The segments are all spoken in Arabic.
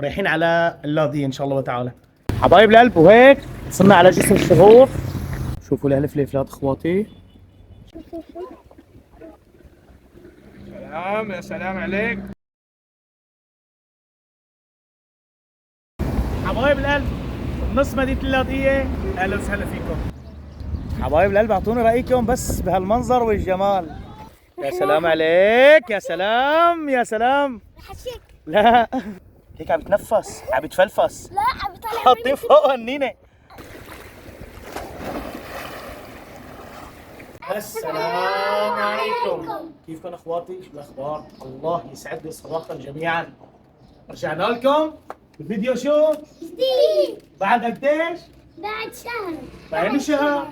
رايحين على اللاذقية ان شاء الله تعالى. حبايب القلب، وهيك وصلنا على جسر الشهور. شوفوا الالف ليفلات اخواتي. سلام يا سلام عليك حبايب القلب، نص مدينة اللاذقية. اهلا وسهلا فيكم حبايب القلب، اعطونا رايكم بس بهالمنظر والجمال. يا سلام عليك، يا سلام يا سلام. حشيك. لا هيك عم يتنفس، عم يتفلفس. لا عم يطلع حاطين فوق النينة. السلام عليكم، كيفكم اخواتي؟ شو الاخبار؟ الله يسعد لي صباحكم جميعا. رجعنا لكم الفيديو شو؟ جديد بعد قديش؟ بعد شهر. بعد شهر.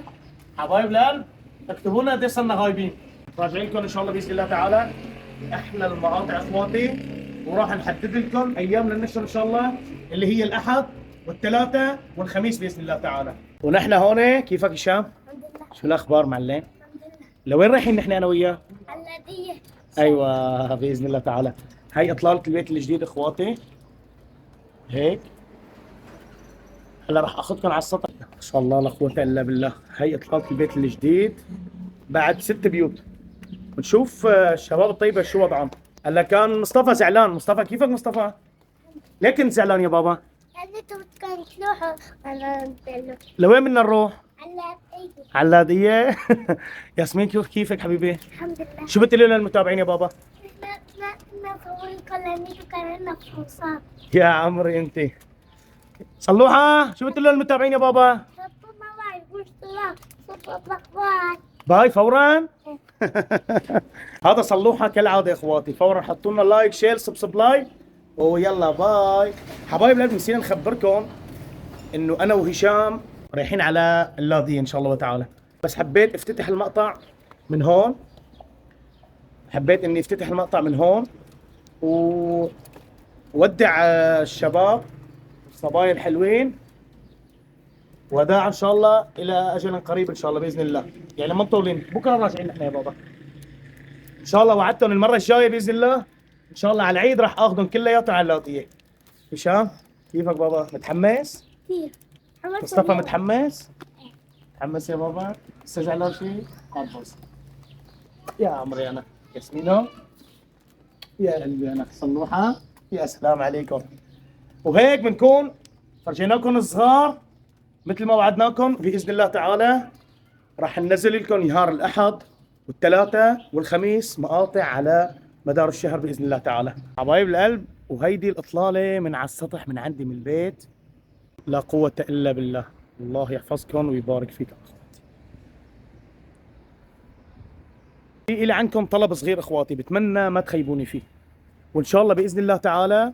حبايب القلب، اكتبوا لنا قديش صرنا غايبين. راجعين لكم ان شاء الله باذن الله تعالى احلى المقاطع اخواتي، وراح نحدد لكم ايام للنشر ان شاء الله اللي هي الاحد والثلاثاء والخميس باذن الله تعالى. ونحن هون. كيفك هشام؟ الحمد لله. شو الاخبار معلم؟ الحمد لله. لوين رايحين نحن انا وياه؟ اللاذقية. ايوه باذن الله تعالى. هي اطلاله البيت الجديد اخواتي. هيك هلا راح اخذكم على السطح. ما شاء الله لا قوه الا بالله. هي اطلاله البيت الجديد بعد 6 بيوت. بنشوف الشباب الطيبه شو وضعهم. هلا كان مصطفى زعلان. مصطفى كيفك مصطفى؟ ليه كنت زعلان يا بابا؟ انتوا كانوا تروحوا على لوين بدنا نروح؟ اللاذقية. على اللاذقية. ياسمين كيفك حبيبي؟ الحمد لله. شو بتقولي للمتابعين يا بابا؟ ما صوركم لانكم كان لنا فحوصات. يا عمري انت. صلوحة شو بتقولي للمتابعين يا بابا؟ صبوا ما يقول صلاة صبوا الاخبار. باي فورا. هذا صلوحة كالعادة اخواتي، فورا حطوا لنا لايك شير سبسكرايب ويلا باي. حبايب القلب، نسينا نخبركم انه انا وهشام رايحين على اللاذقية ان شاء الله تعالى، بس حبيت افتتح المقطع من هون. حبيت اني افتتح المقطع من هون وودع الشباب الصبايا الحلوين، وداعا ان شاء الله الى اجل قريب ان شاء الله باذن الله. يعني ما مطولين، بكره راجعين نحن يا بابا ان شاء الله. وعدتهم المره الجايه باذن الله ان شاء الله على العيد راح اخذهم كلياتهم على اللاذقية. هشام كيفك بابا؟ متحمس؟ كثير. مصطفى متحمس؟ متحمس يا بابا؟ لسه زعلان شيء؟ خلص يا عمري انا. ياسمينو يا قلبي انا. صلوحه يا سلام عليكم. وهيك بنكون فرجيناكم الصغار مثل ما وعدناكم باذن الله تعالى. راح ننزل لكم نهار الاحد والثلاثاء والخميس مقاطع على مدار الشهر باذن الله تعالى. حبايب القلب، وهيدي الاطلاله من على السطح من عندي من البيت. لا قوه الا بالله. الله يحفظكم ويبارك فيكم. في إلي عندكم طلب صغير اخواتي، بتمنى ما تخيبوني فيه، وان شاء الله باذن الله تعالى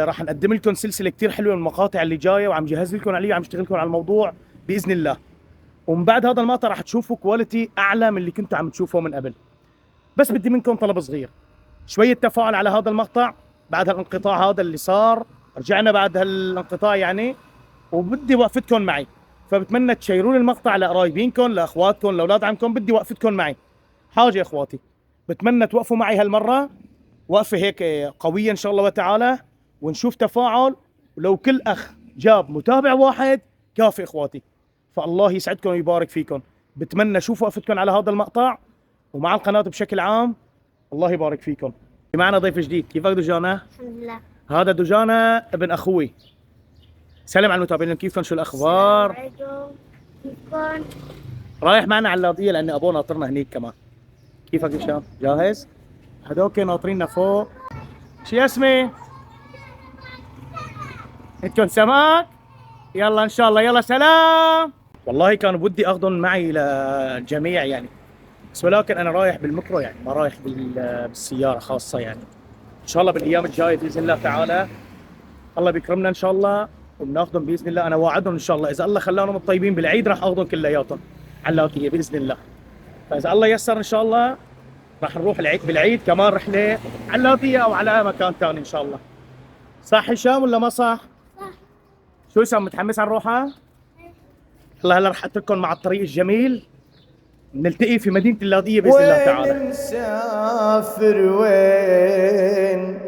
راح نقدم لكم سلسله كثير حلوه من المقاطع اللي جايه، وعم جهز لكم عليه وعم اشتغل لكم على الموضوع باذن الله. ومن بعد هذا المقطع راح تشوفوا كواليتي اعلى من اللي كنتوا عم تشوفوه من قبل. بس بدي منكم طلب صغير، شويه تفاعل على هذا المقطع بعد هالانقطاع هذا اللي صار. رجعنا بعد هالانقطاع يعني، وبدي وقفتكم معي. فبتمنى تشيرون المقطع لقرايبينكم لاخواتكم لاولاد عمكم. بدي وقفتكم معي. حاجه يا اخواتي، بتمنى توقفوا معي هالمره وقفه هيك قويه ان شاء الله تعالى، ونشوف تفاعل. ولو كل اخ جاب متابع واحد كافي اخواتي. فالله يسعدكم ويبارك فيكم. بتمنى اشوف وقفتكم على هذا المقطع ومع القناه بشكل عام. الله يبارك فيكم. معنا ضيف جديد. كيفك دجانة؟ الحمد لله. هذا دجانة ابن اخوي. سلم على المتابعين، كيفكم؟ شو الاخبار؟ السلام عليكم. كيفكم؟ رايح معنا على اللاذقية لان ابوه ناطرنا هنيك كمان. كيفك هشام؟ جاهز؟ هدوك ناطريننا فوق. شو اسمي؟ انتم سمك؟ يلا ان شاء الله، يلا سلام. والله كان بدي اخذهم معي للجميع يعني، بس ولكن انا رايح بالمترو يعني، ما رايح بالسياره خاصه يعني. ان شاء الله بالايام الجايه باذن الله تعالى الله بيكرمنا ان شاء الله وبناخذهم باذن الله. انا واعدهم ان شاء الله اذا الله خلاهم الطيبين بالعيد راح اخذهم كلياتهم على اللاذقية باذن الله. فاذا الله يسر ان شاء الله راح نروح العيد بالعيد كمان رحله على اللاذقية او على مكان ثاني ان شاء الله. صح هشام ولا ما صح؟ صح. شو هشام، متحمس على نروحها؟ هلا راح اترككم مع الطريق الجميل. نلتقي في مدينة اللاذقية بإذن الله تعالى. وين مسافر وين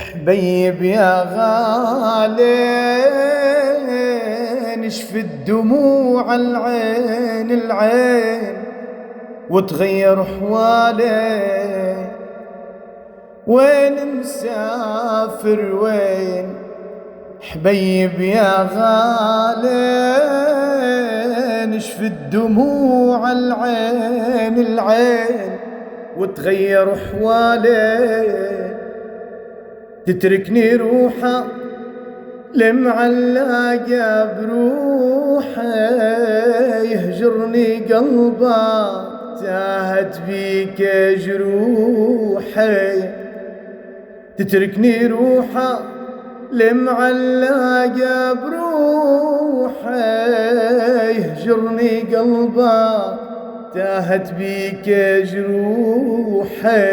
حبيب يا غالي نشفي الدموع العين العين وتغير حوالي. وين مسافر وين حبيب يا غالي نشفي الدموع العين العين وتغير حوالي. تتركني روحه لمعلقة بروحه يهجرني قلبه تاهت بيك جروحي. تتركني روحه لمعلقة بروحه يهجرني قلبه تاهت بيك جروحي.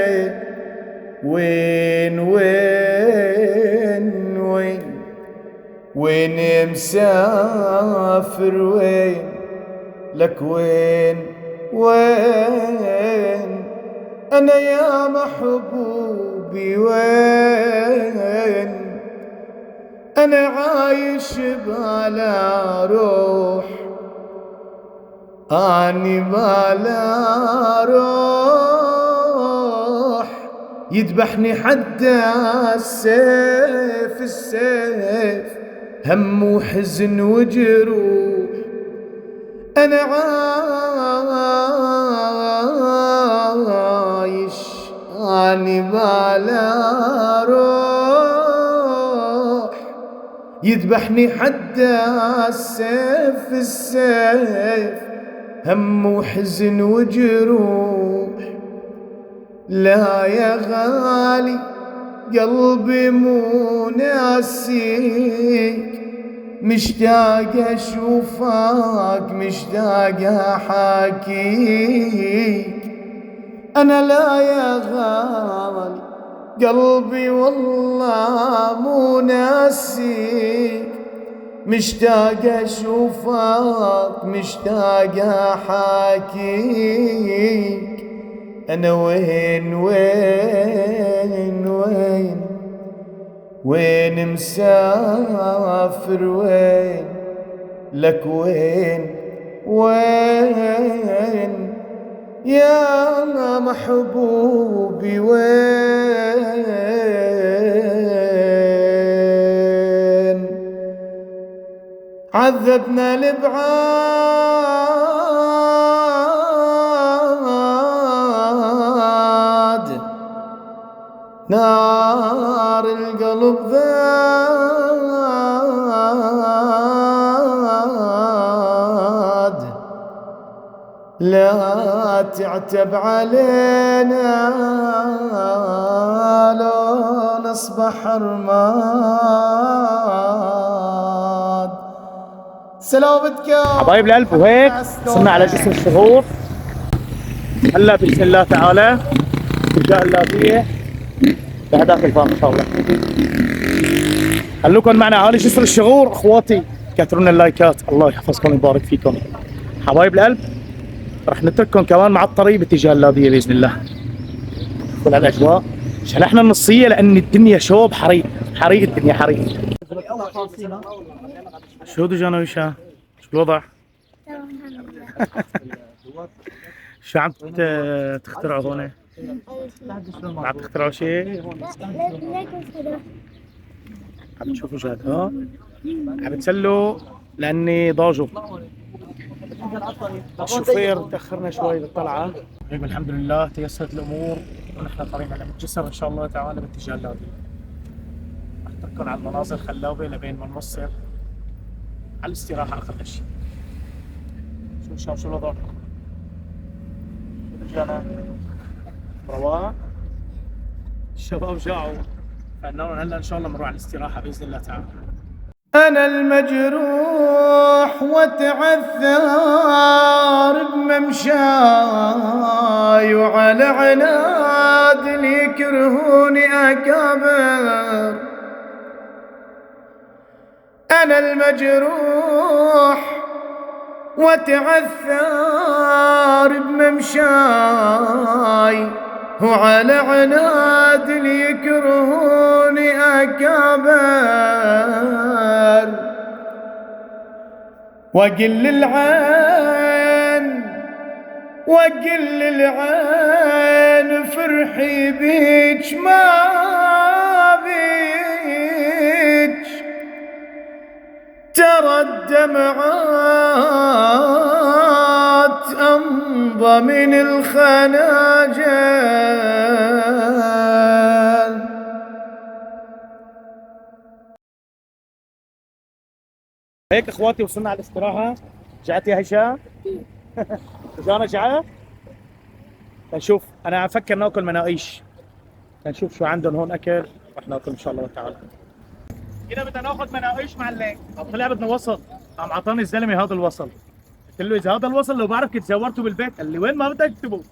وين وين وين وين مسافر وين لك وين وين أنا يا محبوبي وين أنا عايش بلا روح أني بلا روح يذبحني حتى السيف السيف هم وحزن وجروح. أنا عايش أني بلا روح يذبحني حتى السيف السيف هم وحزن وجروح. لا يا غالي قلبي مو ناسيك مشتاق اشوفك مشتاق احاكيك. انا لا يا غالي قلبي والله مو ناسيك مشتاق اشوفك مشتاق احاكيك. انا وين وين وين وين مسافر وين لك وين وين يا محبوبي وين. عذبنا الابعاد نار القلب ذاد. لا تعتب علينا لو نصبح رماد. سلامتك حبايب القلب. وهيك وصلنا على جسر الشغور. هلا باذن الله تعالى تلقاء اللافيه بهداك الفار ان شاء الله. خلوكم معنا على جسر الشغور اخواتي، كثرونا اللايكات. الله يحفظكم ويبارك فيكم حبايب القلب. راح نترككم كمان مع الطريق باتجاه اللاديه باذن الله. كل الاجواء شلحنا النصيه لان الدنيا شوب حريق حريق الدنيا حريق. شو دجانا وشا؟ شو الوضع؟ تمام الحمد لله. شو عم تخترعوا هون؟ عم تخترعوا شيء؟ لا ليكن كذا. عم تشوفوا جهد ها؟ عم تسلوا لاني ضاجوا. الشوفير تاخرنا شوي بالطلعه. طيب الحمد لله تيسرت الامور ونحن طالعين على الجسر ان شاء الله تعالى باتجاه اللاديه. رح نترككم على المناظر خلابه لبين ما نوصل على الاستراحه اخر شيء. شو الوضع؟ رجعنا رواق الشباب جاعوا فانه هلا ان شاء الله بنروح على الاستراحه باذن الله تعالى. أنا المجروح وتعثر بممشاي وعلى عناد اللي يكرهوني أكابر. أنا المجروح وتعثر بممشاي وعلى عناد اللي يكرهوني أكابر، وأقل العين فرحي بيج ما بيج، ترى الدمعات أمضى من الخناجر. هيك اخواتي وصلنا على الاستراحة. جعت يا هشام؟ جانا جعان؟ نشوف، انا افكر ناكل مناقيش، نشوف شو عندهم هون اكل رح ناكل ان شاء الله تعالى. كده بدنا ناخذ مناقيش مع الليل. طلع بدنا وصل، قام عطاني الزلمه هذا الوصل، قلت له اذا هذا الوصل لو بعرف كنت زورته بالبيت. قال لي وين ما بدك اكتبه.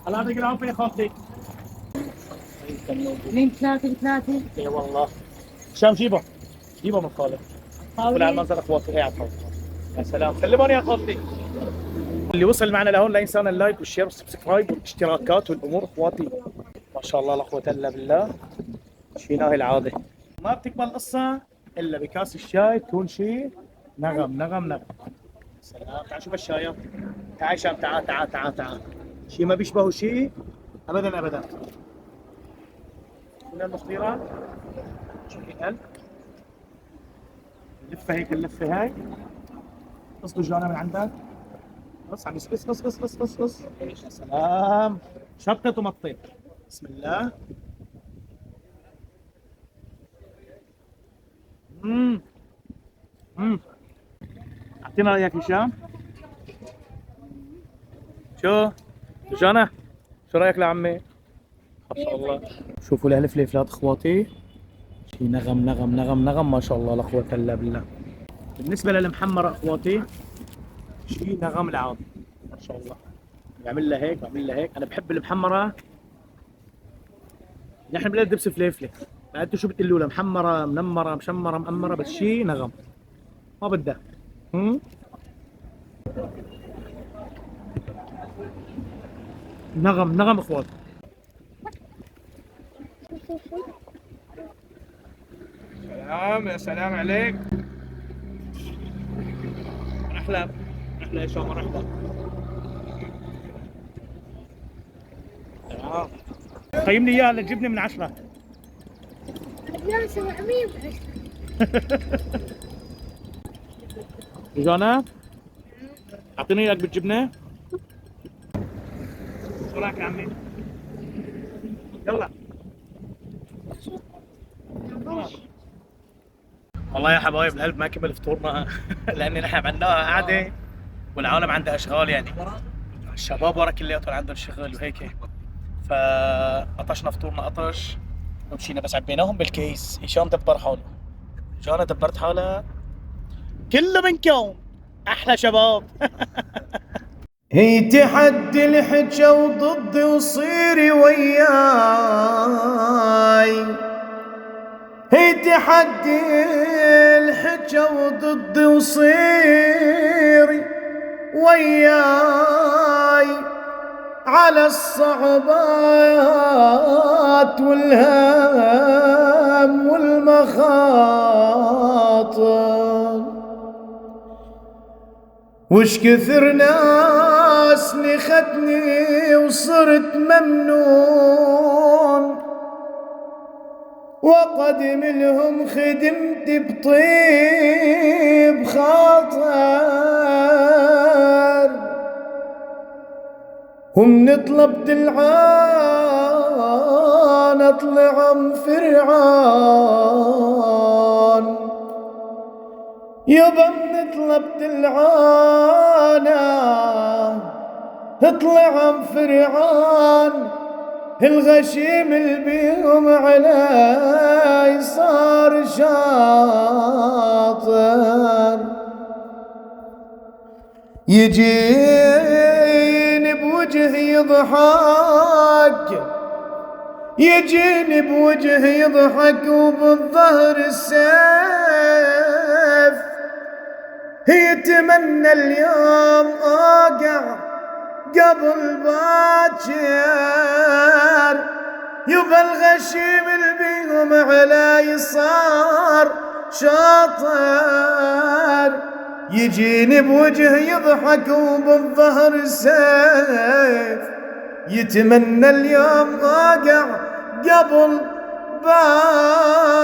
الله يعطيك العافيه يا خالتي. 2 3 اي والله. هشام جيبه من خالد. طلع المنظر اخواتي قاعد فوق. يا سلام، سلموني يا خالتي. اللي وصل معنا لهون لا ينسانا اللايك والشير والسبسكرايب والاشتراكات والامور اخواتي. ما شاء الله لا قوه الا بالله. شفناه العاده. ما بتكمل القصه الا بكاس الشاي تكون شيء نغم نغم نغم. سلام، تعال شوف الشاي. تعال هشام، تعال. شيء ما بيشبهه شيء ابدا ابدا. من المفطيرات شوفي قلب اللفه هيك، اللفه هاي اصبر جوانا من عندك. بص عم يسقس قص قص قص قص قص. يا سلام، شطت ومطيت. بسم الله. اعطينا رايك هشام. شو جانا، شو رايك لعمي؟ ما شاء الله. شوفوا الهلفليفلات اخواتي، شي نغم نغم نغم نغم ما شاء الله لا قوة الا بالله. بالنسبة للمحمرة اخواتي شي نغم العظم ما شاء الله. بعمل لها هيك بعمل لها هيك. انا بحب المحمرة. نحن بنقول دبس فليفلة، انتوا شو بتقولوا لها؟ محمرة منمرة مشمرة مأمرة، بس شي نغم ما بدها. نغم اخواتي. سلام، يا سلام عليك. احلى يا شومر، احلى. قيمني اياها لتجيبني من 10. لا 700. جانا اعطيني اياك بالجبنه. شو رايك يا عمي؟ يلا. والله يا حبايب القلب ما كمل فطورنا لان نحن عملناها قعده والعالم عندها اشغال، يعني الشباب ورا كلياتهم عندهم شغل وهيك، فقطشنا فطورنا قطش ومشينا، بس عبيناهم بالكيس. هشام دبر حاله، جانا دبرت حالها، كله منكم احلى شباب. هي تحدي الحجة وضدي وصيري وياي، هي تحدي الحجة وضدي وصيري وياي، على الصعوبات والهم والمخاطر، وش كثر ناس نختني وصرت ممنون، وقدم لهم خدمت بطيب خاطر، ومن طلبت العان اطلع فرعان، يابا من طلبت العانة اطلع فرعان، الغشيم البيهم علي صار شاطر، يجيني بوجهي يضحك، يجيني بوجهي يضحك وبالظهر السيف، يتمنى اليوم اقع قبل باكر يبا الغشيم البيهم على يصار شاطر يجيني بوجه يضحك وبالظهر سيف يتمنى اليوم واقع قبل باكر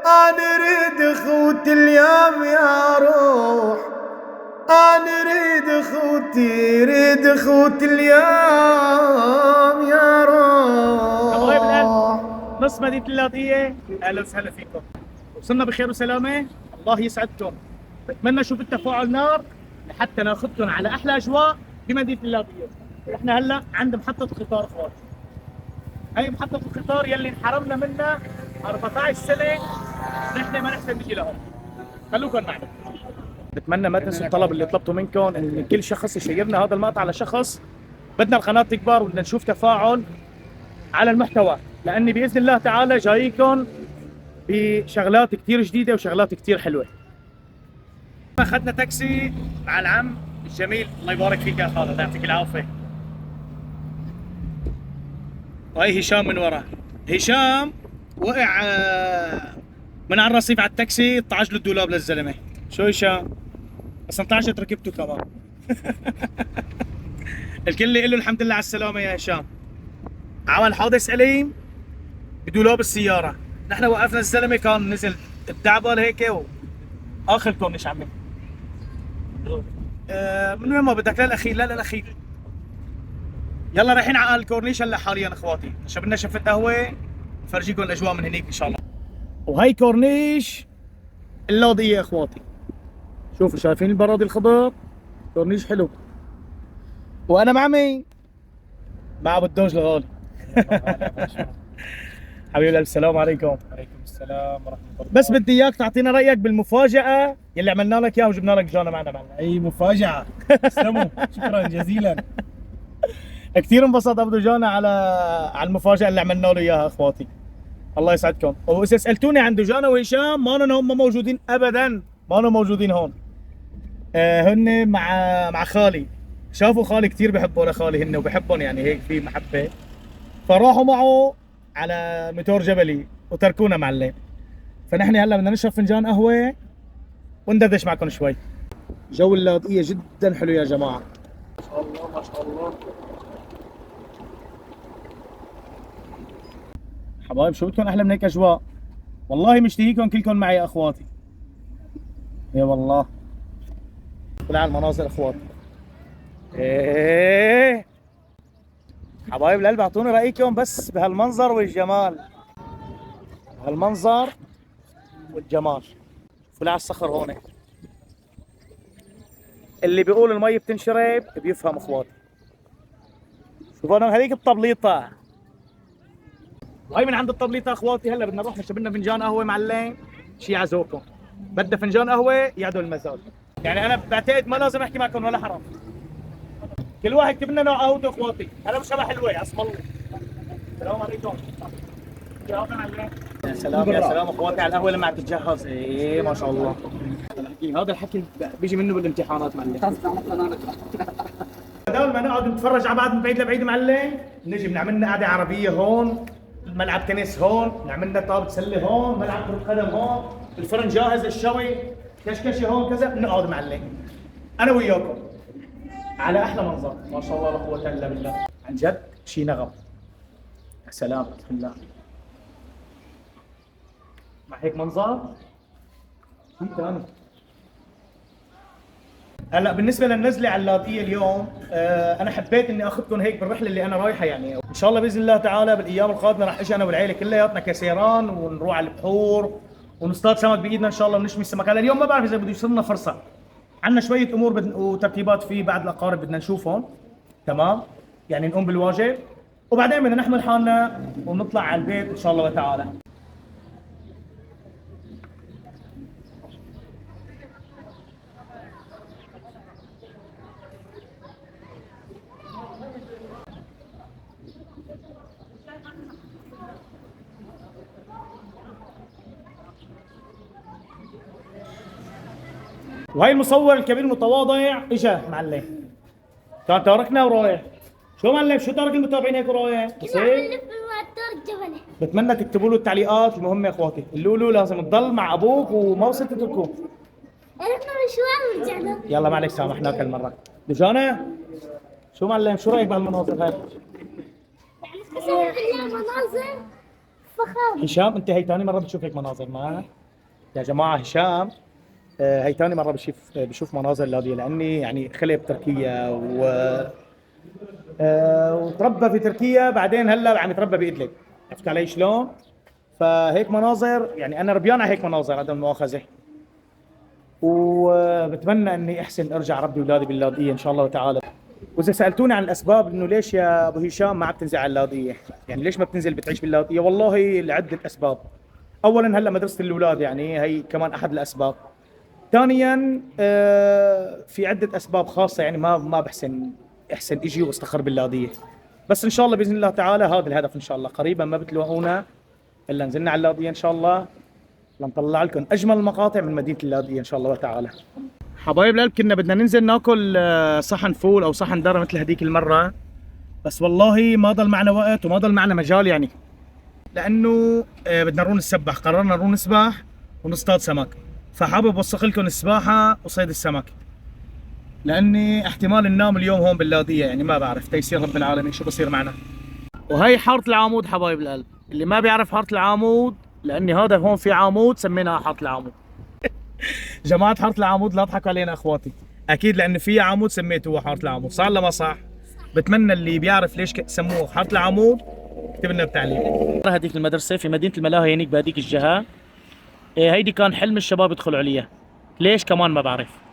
انا اريد اخوتي اليوم يا روح انا اريد اخوتي اليوم يا حبايب القلب، روح. نص مدينة اللاذقية، اهلا وسهلا فيكم. وصلنا بخير وسلامة، الله يسعدكم. بتمنى اشوف التفاعل نار لحتى ناخذكم على احلى اجواء بمدينة اللاذقية. احنا هلا عند محطة القطار اخواتي. هي محطة القطار يلي انحرمنا منها 14 سنة نحن ما نحسن نجي لهون. خلوكم معنا. بتمنى ما تنسوا الطلب اللي طلبته منكم ان كل شخص يشيرنا هذا المقطع لشخص. بدنا القناة تكبر وبدنا نشوف تفاعل على المحتوى، لاني باذن الله تعالى جايكم بشغلات كثير جديده وشغلات كثير حلوه. اخذنا تاكسي مع العم الجميل، الله يبارك فيك يا خالد، يعطيك العافيه. وهي هشام من ورا. هشام وقع من على الرصيف على التاكسي، طعج له الدولاب للزلمه. شو هشام؟ بس انطعجت ركبته كمان. الكل يقول له الحمد لله على السلامه يا هشام. عمل حادث أليم بدولاب السيارة، نحن وقفنا الزلمة كان نزل الدعبل هيك آخر كورنيش عمي. من وين ما بدك للأخير، لا للأخير. يلا رايحين على الكورنيش هلا حاليا اخواتي، شربنا شفة قهوة، فرجيكم الأجواء من هنيك إن شاء الله. وهي كورنيش اللاذقية اخواتي. شوفوا شايفين البراضي الخضر؟ كورنيش حلو. وأنا مع مين؟ مع أبو الدوج الغالي. حبيبي السلام عليكم. وعليكم السلام ورحمة الله. بس بدي اياك تعطينا رايك بالمفاجاه يلي عملنا لك اياها وجبنا لك جانا معنا. أي مفاجأة. تسلموا، شكرا جزيلا. كثير انبسط ابو جانا على المفاجاه اللي عملنا له اياها اخواتي. الله يسعدكم. واذا سالتوني عن دجانه وهشام ما هم موجودين ابدا، ما موجودين هون. هن مع خالي، شافوا خالي كثير بحبوا لخالي هن وبحبهم، يعني هيك في محبه، فراحوا معه على ميتور جبلي وتركونا معلم. فنحن هلا بدنا نشرب فنجان قهوه وندردش معكم شوي. جو اللاذقية جدا حلو يا جماعه. ما شاء الله ما شاء الله. حبايب شو بدكم احلى من هيك اجواء؟ والله مشتهيكم كلكم معي يا اخواتي. اي والله. طلع المناظر اخواتي. ايه حبايب القلب، اعطوني رايكم بس بهالمنظر والجمال. هالمنظر والجمال. شوفوا على الصخر هون. اللي بيقول المي بتنشرب بيفهم اخواتي. شوفوا انا هذيك الطبليطه. وهي من عند الطبليطه اخواتي. هلا بدنا نروح نشرب لنا فنجان قهوه معلم، شي عزوكم. بدنا فنجان قهوه يعدل المزاج. يعني انا بعتقد ما لازم احكي معكم ولا حرام. كل واحد يكتب لنا نوع قهوته اخواتي. انا مشابه حلوه اسم الله. السلام عليكم. يا سلام يا سلام اخواتي على القهوه لما عم تتجهز. ايه ما شاء الله. هذا الحكي بيجي منه بالامتحانات معلم. بدل ما نقعد نتفرج على بعض من بعيد لبعيد معلم، نجي بنعمل لنا قعده عربيه هون، ملعب تنس هون، نعمل لنا طابه سله هون، ملعب كره قدم هون، الفرن جاهز، الشوي، كشكشه هون كذا، بنقعد معلم انا وياكم على احلى منظر. ما شاء الله لا قوه الا بالله. عن جد شيء نغم. يا سلام بسم الله. مع هيك منظر شيء ثاني. هلا بالنسبه للنزله على اللاذقية اليوم، انا حبيت اني اخذكم هيك بالرحله اللي انا رايحه. يعني ان شاء الله باذن الله تعالى بالايام القادمه راح اجي انا والعيله كلياتنا كسيران ونروح على البحور ونصطاد سمك بايدنا ان شاء الله ونشمي السمك. هلا اليوم ما بعرف اذا بده يصير لنا فرصه، عندنا شويه امور وترتيبات في بعض الاقارب بدنا نشوفهم، تمام؟ يعني نقوم بالواجب وبعدين بدنا نحمل حالنا ونطلع على البيت ان شاء الله تعالى. وهي المصور الكبير المتواضع اجا معلم. كان تاركنا ورايح. شو معلم، شو تارك المتابعين هيك ورايح؟ كنا بصير؟ عم نلف بالمطار جبله. بتمنى تكتبوا له التعليقات المهمه يا اخواتي. اللولو لازم تضل مع ابوك وما وصلت تتركوه. رحنا مشوار ورجعنا. يلا معلش سامحناك هالمره. دجانه شو معلم، شو رايك بهالمناظر هاي؟ صار فيها مناظر فخامة. هشام انت هي ثاني مره بتشوف هيك مناظر ما؟ يا جماعه هشام هي ثاني مره بشوف مناظر لاديه، لاني يعني خلق بتركيا وتربى في تركيا، بعدين هلا عم يتربى بإدلب. عرفت علي شلون؟ فهيك مناظر يعني انا ربيان على هيك مناظر عدم المؤاخذه. وبتمنى اني احسن ارجع ربي اولادي باللاذقيه ان شاء الله تعالى. واذا سالتوني عن الاسباب انه ليش يا ابو هشام ما عم تنزل على اللاذقيه، يعني ليش ما بتنزل بتعيش باللاذقيه؟ والله لعده اسباب. اولا هلا مدرسه الاولاد يعني هي كمان احد الاسباب. ثانيا في عده اسباب خاصه يعني ما بحسن احسن اجي واستقر باللاذقيه. بس ان شاء الله باذن الله تعالى هذا الهدف ان شاء الله. قريبا ما بتلاقونا الا نزلنا على اللاذقيه ان شاء الله لنطلع لكم اجمل المقاطع من مدينه اللاذقيه ان شاء الله تعالى. حبايب القلب كنا بدنا ننزل ناكل صحن فول او صحن ذره مثل هذيك المره، بس والله ما ضل معنا وقت وما ضل معنا مجال يعني، لانه بدنا نروح نسبح. قررنا نروح نسبح ونصطاد سمك، فحابب اوثق لكم السباحه وصيد السمك، لاني احتمال ننام اليوم هون باللاذقيه يعني ما بعرف، تيسير رب العالمين شو بصير معنا. وهي حاره العامود حبايب القلب، اللي ما بيعرف حاره العامود لاني هذا هون في عامود سميناها حاره العامود. جماعه حاره العامود لا تضحكوا علينا اخواتي، اكيد لانه في عامود سميتوها حاره العامود، صح ولا ما صح؟ بتمنى اللي بيعرف ليش سموه حاره العامود اكتب لنا بتعليق. هذيك المدرسه في مدينه الملاهي هنيك بهذيك الجهه، هيدي كان حلم الشباب يدخلوا عليها، ليش كمان ما بعرف.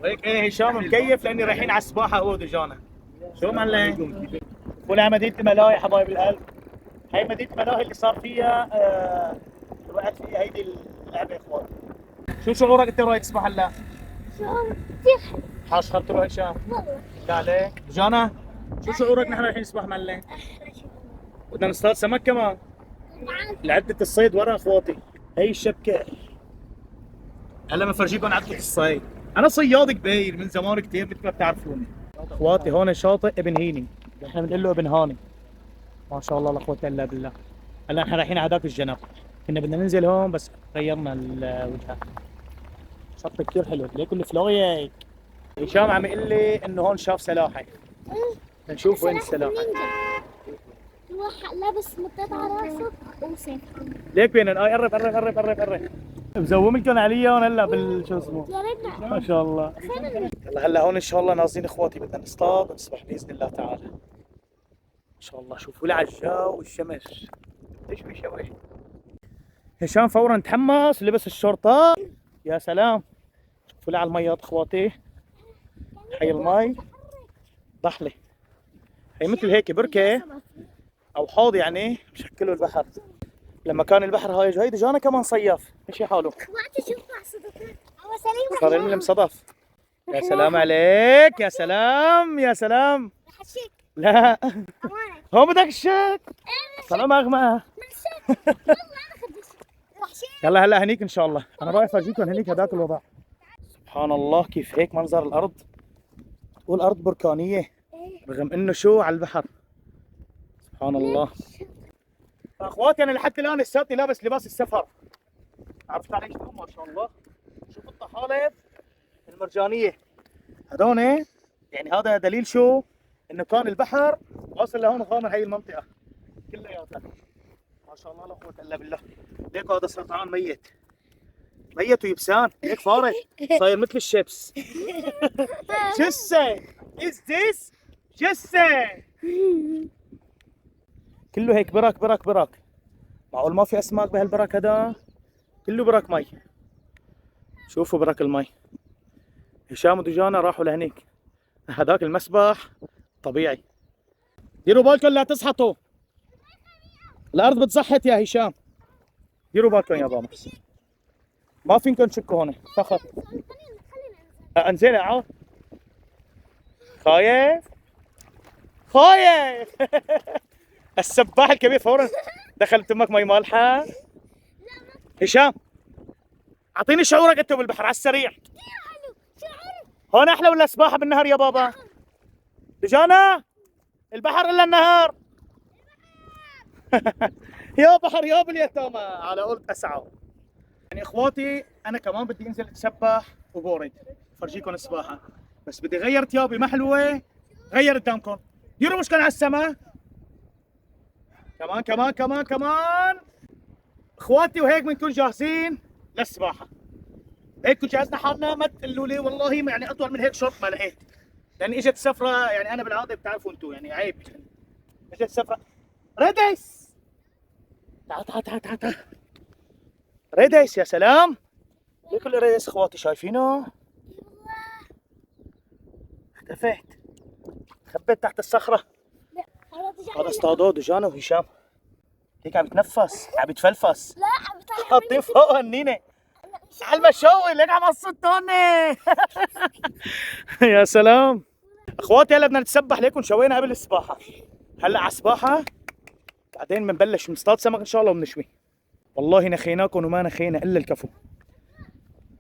وهيك ايه هشام مكيف لاني رايحين على السباحه هو ودجانه. شو معلم؟ ولا مدينه الملاهي حبايب القلب. هي مدينه الملاهي اللي صار فيها وقعت فيها هيدي اللعبه يا اخوان. شو شعورك انت رايح تسبح هلا؟ شعور كثير حلو حاش خاطر هشام. والله. عليك دجانه شو شعورك نحن رايحين نسبح معلم؟ بدنا نصطاد سمك كمان. لعدة الصيد ورا اخواتي، هي الشبكه. هلا بفرجيكم عدة الصيد. انا صياد كبير من زمان كثير مثل ما بتعرفوني. اخواتي هون شاطئ ابن هيني، احنا بنقول له ابن هاني. ما شاء الله لا قوه الا بالله. هلا احنا رايحين على هذاك الجنب، كنا بدنا ننزل هون بس غيرنا الوجهه. شط كثير حلو، ليك الفلويك. هشام عم يقول لي انه هون شاف سلاحف. نشوف وين السلاحف. واحد لابس مطيط على راسه وسيف. ليك بينن قرب قرب قرب قرب قرب. مزوم لكم عليهم هلا بالشو اسمه. يا ريتنا. ما شاء الله. هلا هون ان شاء الله نازلين اخواتي بدنا نصطاد ونسبح باذن الله تعالى. ان شاء الله شوفوا لي على الجو والشمس ايش بيسوي. هشام فورا تحمس لبس الشورتات. يا سلام. شوفوا لي على الميات اخواتي. هي المي ضحله، هي مثل هيك بركه او حوض يعني مشكله البحر. لما كان البحر هايج هيدي جانا كمان صياف مشي حاله. وقت شوف مع صديقنا هو سليم. صار الملم صدف. يا سلام عليك، يا سلام يا سلام. حشيك لا امانه. هو بدك الشك. سلام اغمى. من الشك والله انا خدش وحشيك. يلا هلا هنيك ان شاء الله. انا رايح افرجيكم هنيك هذاك الوضع. سبحان الله كيف هيك منظر الارض، والارض بركانيه رغم انه شو على البحر. سبحان الله. اخواتي انا لحد الان لساتني لابس لباس السفر. عرفت علي شلون؟ ما شاء الله. شوف الطحالب المرجانيه هذول، يعني هذا دليل شو؟ انه كان البحر واصل لهون وغامر هي المنطقه كلياتها. ما شاء الله لا قوه الا بالله. ليك هذا سرطان ميت، ميت ويبسان هيك فارغ صاير مثل الشيبس. جثه از ذيس جثه كله هيك برك برك برك. معقول ما في اسماك بهالبرك هذا؟ كله برك مي. شوفوا برك المي. هشام ودجانة راحوا لهنيك، هذاك المسبح طبيعي. ديروا بالكم لا تسحطوا، الارض بتزحت يا هشام. ديروا بالكم يا بابا، ما فينكم تشكوا هون فقط. انزل عاد. خايف؟ خايف. السباح الكبير فورا دخل تمك مي مالحه. هشام اعطيني شعورك انت بالبحر على السريع. هون احلى ولا سباحه بالنهر يا بابا؟ لجانا البحر الا النهر. يا بحر يا باليتامى على قولة اسعى. يعني اخواتي انا كمان بدي انزل اتسبح وبورد فرجيكم السباحه، بس بدي غير ثيابي ما حلوه غير قدامكم. ديروا مشكلة على السما. كمان كمان كمان كمان اخواتي، وهيك بنكون جاهزين للسباحه. هيك كنت جهزنا حالنا، ما تقولوا لي والله يعني اطول من هيك شرط ما لقيت، لان اجت سفره. يعني انا بالعاده بتعرفوا انتم يعني عيب، اجت سفره. ريديس تعال تعال تعال تعال تعال. ريديس يا سلام. ليك الريديس اخواتي شايفينه؟ اختفيت خبيت تحت الصخره. هذا اصطادوه دجانه وهشام. هيك عم يتنفس عم يتفلفس. لا حاطين فوق النينه على المشوي. ليك عم قصتوني. يا سلام اخواتي، هلا بدنا نتسبح. ليكن شوينا قبل السباحه، هلا على السباحه بعدين بنبلش نصطاد سمك ان شاء الله وبنشوي. والله نخيناكم وما نخينا الا الكفو.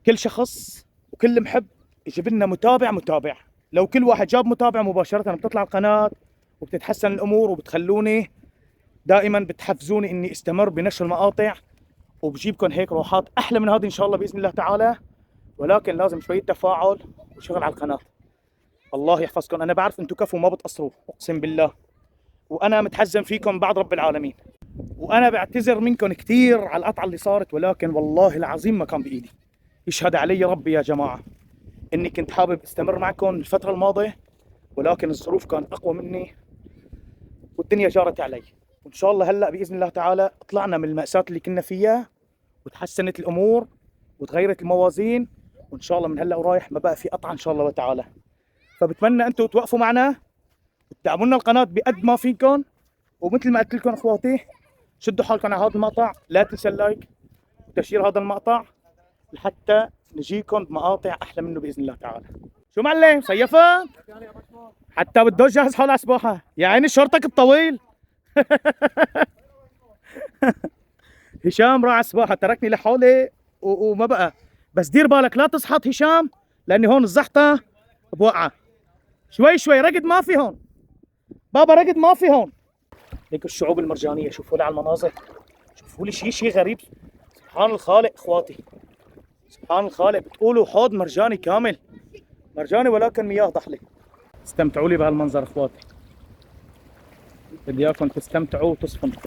كل شخص وكل محب يجيب لنا متابع. لو كل واحد جاب متابع مباشره بتطلع القناه وبتتحسن الامور، وبتخلوني دائما بتحفزوني اني استمر بنشر المقاطع وبجيبكم هيك روحات احلى من هذه ان شاء الله باذن الله تعالى. ولكن لازم شويه تفاعل وشغل على القناه. الله يحفظكم. انا بعرف انتم كفو ما بتقصروا اقسم بالله، وانا متحزن فيكم بعد رب العالمين، وانا بعتذر منكم كثير على القطعه اللي صارت، ولكن والله العظيم ما كان بايدي. يشهد علي ربي يا جماعه اني كنت حابب استمر معكم الفتره الماضيه، ولكن الظروف كانت اقوى مني والدنيا جارت علي. وان شاء الله هلا باذن الله تعالى طلعنا من المأساة اللي كنا فيها وتحسنت الامور وتغيرت الموازين، وان شاء الله من هلا ورايح ما بقى في قطعه ان شاء الله تعالى. فبتمنى انتم توقفوا معنا وتدعموا القناه بقد ما فيكم، ومثل ما قلت لكم اخواتي شدوا حالكم على هذا المقطع، لا تنسى اللايك وتشير هذا المقطع لحتى نجيكم بمقاطع احلى منه باذن الله تعالى. شو معلم صيفت؟ حتى بده يجهز حاله على السباحه. يا عيني شورتك الطويل. هشام راح على السباحه تركني لحالي وما بقى. بس دير بالك لا تصحط هشام، لاني هون الزحطه بوقعه. شوي رقد ما في هون بابا، رقد ما في هون. ليك الشعوب المرجانيه، شوفوا لي على المناظر، شوفوا لي شيء غريب. سبحان الخالق اخواتي، سبحان الخالق. بتقولوا حوض مرجاني كامل، مرجاني ولكن مياه ضحله. استمتعوا لي بهالمنظر اخواتي، بدي اياكم تستمتعوا وتصفنوا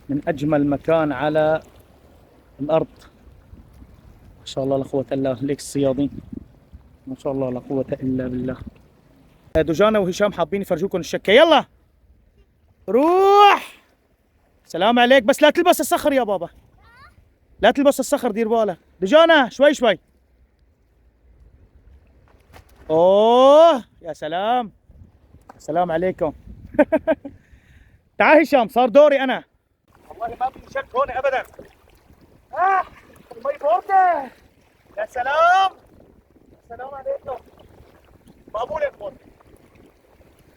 من اجمل مكان على الارض. ما شاء الله لا قوه الا بالله. ليك الصيادين ما شاء الله لا قوه الا بالله. دجانة وهشام حابين يفرجوكم الشكه. يلا روح. سلام عليك. بس لا تلبس الصخر يا بابا، لا تلبس الصخر دير بالك. دجانة شوي. اوه يا سلام، السلام عليكم. تعال هشام صار دوري انا. والله ما في شك هون ابدا. المي بورده. يا سلام، السلام عليكم. مقبول يا اخوان،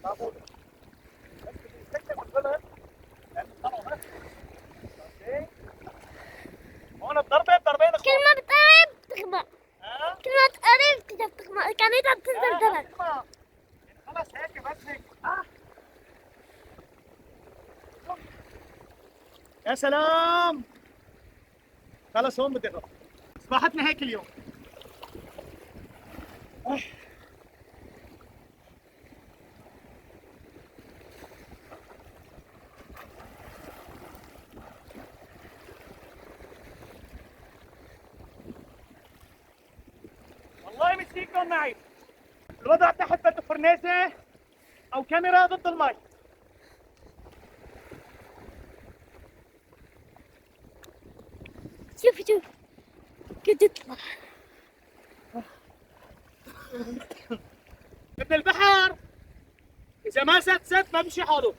مقبول. بس بدي استكشف الغلط لانه طلعوا هون بضربين اخوان. كل ما بتقرب تغمق، كل ما تقرب تغمق، كانت بتنزل درج. خلص هيك بس هيك. يا سلام، خلص هون بدي اغرق. سباحتنا هيك اليوم. والله مسكينكم معي. الوضع تحت بده فرنيسه او كاميرا ضد المي. شوف قد تطلع. ابن البحر اذا ما سد ما بمشي حاله.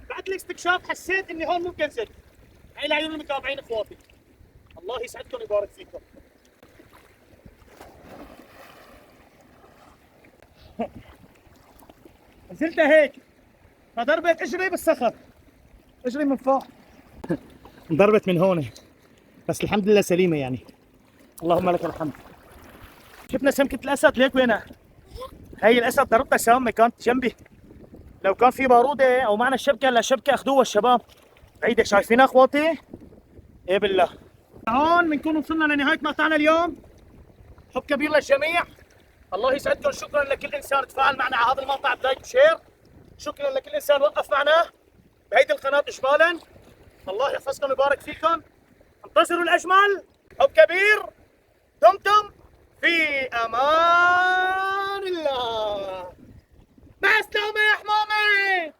بعد الاستكشاف حسيت اني هون ممكن سد. هاي لعيون المتابعين اخواتي، الله يسعدكم ويبارك فيكم. نزلت هيك فضربت اجري بالصخر، اجري من فوق. انضربت من هون بس الحمد لله سليمه يعني. اللهم لك الحمد. شفنا سمكه الاسد ليك وينها؟ هي الاسد ضربتها سامه كانت جنبي. لو كان في باروده او معنا الشبكه، لا شبكه اخذوها الشباب. بعيده شايفينها اخواتي؟ ايه بالله. هون بنكون وصلنا لنهايه مقطعنا اليوم. حب كبير للجميع. الله يسعدكم. شكرا لكل انسان تفاعل معنا على هذا المقطع بلايك وشير. شكرا لكل انسان وقف معنا بهيدي القناه اجمالا. الله يحفظكم ويبارك فيكم. انتظروا الاجمل. حب كبير. دمتم في امان الله. مع السلامه يا حمامه.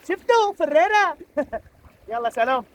شفتوا فريرة؟ يلا سلام.